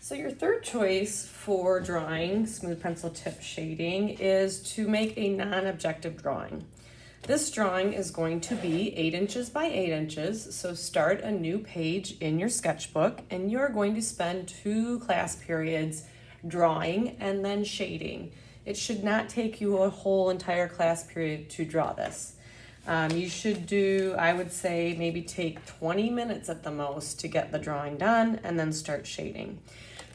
So your third choice for drawing smooth pencil tip shading is to make a non-objective drawing. This drawing is going to be 8 inches by 8 inches, so start a new page in your sketchbook and you're going to spend 2 class periods drawing and then shading. It should not take you a whole entire class period to draw this. You should do, I would say, maybe take 20 minutes at the most to get the drawing done and then start shading.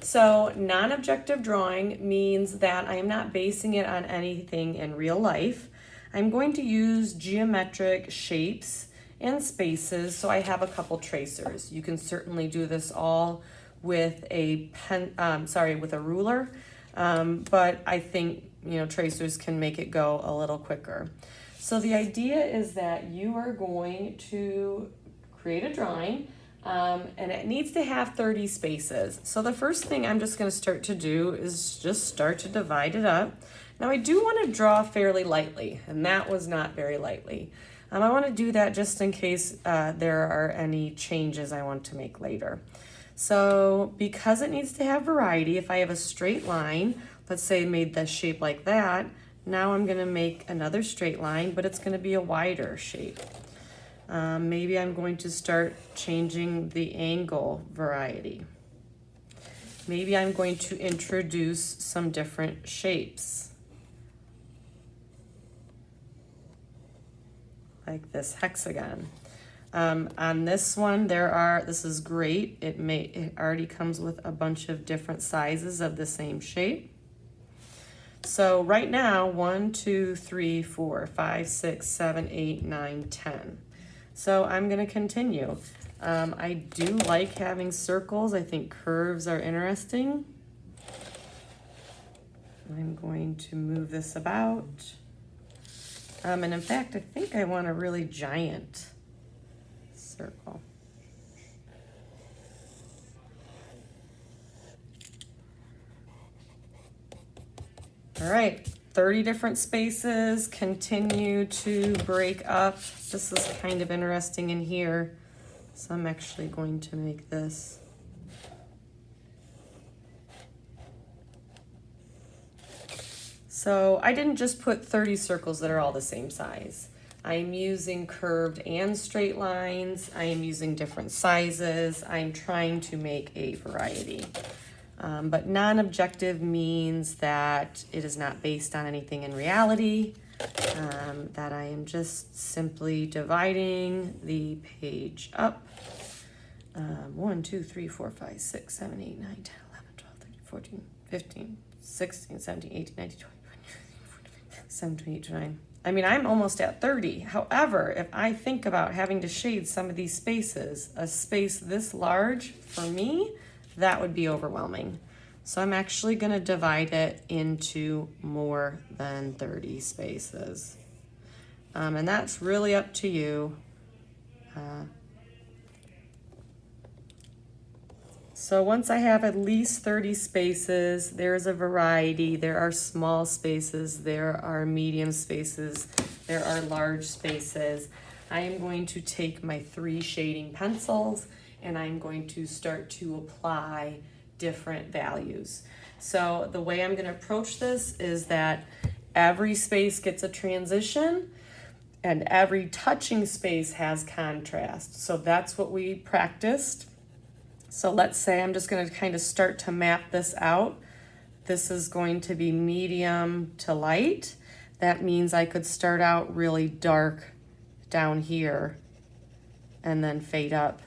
So non-objective drawing means that I am not basing it on anything in real life. I'm going to use geometric shapes and spaces, so I have a couple tracers. You can certainly do this all with a with a ruler, but I think tracers can make it go a little quicker. So the idea is that you are going to create a drawing, and it needs to have 30 spaces. So the first thing I'm just going to start to do is just start to divide it up. Now I do want to draw fairly lightly, and that was not very lightly. I want to do that just in case there are any changes I want to make later. So because it needs to have variety, if I have a straight line, let's say I made this shape like that, now I'm going to make another straight line, but it's going to be a wider shape. Maybe I'm going to start changing the angle variety. Maybe I'm going to introduce some different shapes, like this hexagon. On this one, this is great. It already comes with a bunch of different sizes of the same shape. So right now, 1, 2, 3, 4, 5, 6, 7, 8, 9, 10. So I'm gonna continue. I do like having circles. I think curves are interesting. I'm going to move this about. And in fact, I think I want a really giant circle. All right, 30 different spaces, continue to break up. This is kind of interesting in here. So I'm actually going to make this. So I didn't just put 30 circles that are all the same size. I'm using curved and straight lines. I am using different sizes. I'm trying to make a variety. But non-objective means that it is not based on anything in reality, that I am just simply dividing the page up. 1, 2, 3, 4, 5, 6, 7, 8, 9, 10, 11, 12, 13, 14, 15, 16, 17, 18, 19, 20, 17, 18, 19. I mean, I'm almost at 30. However, if I think about having to shade some of these spaces, a space this large, for me, that would be overwhelming. So I'm actually gonna divide it into more than 30 spaces. And that's really up to you. So once I have at least 30 spaces, there's a variety. There are small spaces, there are medium spaces, there are large spaces. I am going to take my 3 shading pencils and I'm going to start to apply different values. So the way I'm going to approach this is that every space gets a transition and every touching space has contrast. So that's what we practiced. So let's say I'm just going to kind of start to map this out. This is going to be medium to light. That means I could start out really dark down here and then fade up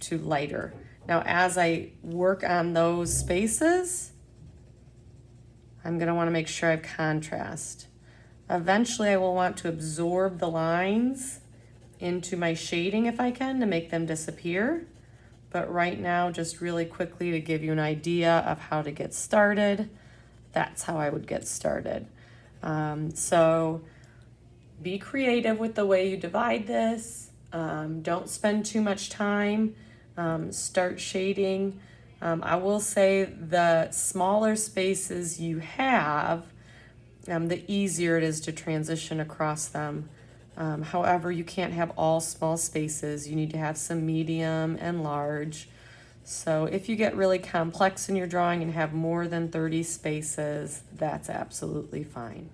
to lighter. Now, as I work on those spaces, I'm going to want to make sure I have contrast. Eventually, I will want to absorb the lines into my shading if I can to make them disappear. But right now, just really quickly to give you an idea of how to get started, that's how I would get started. So be creative with the way you divide this. Don't spend too much time. Start shading. I will say the smaller spaces you have, the easier it is to transition across them. However, you can't have all small spaces. You need to have some medium and large. So if you get really complex in your drawing and have more than 30 spaces, that's absolutely fine.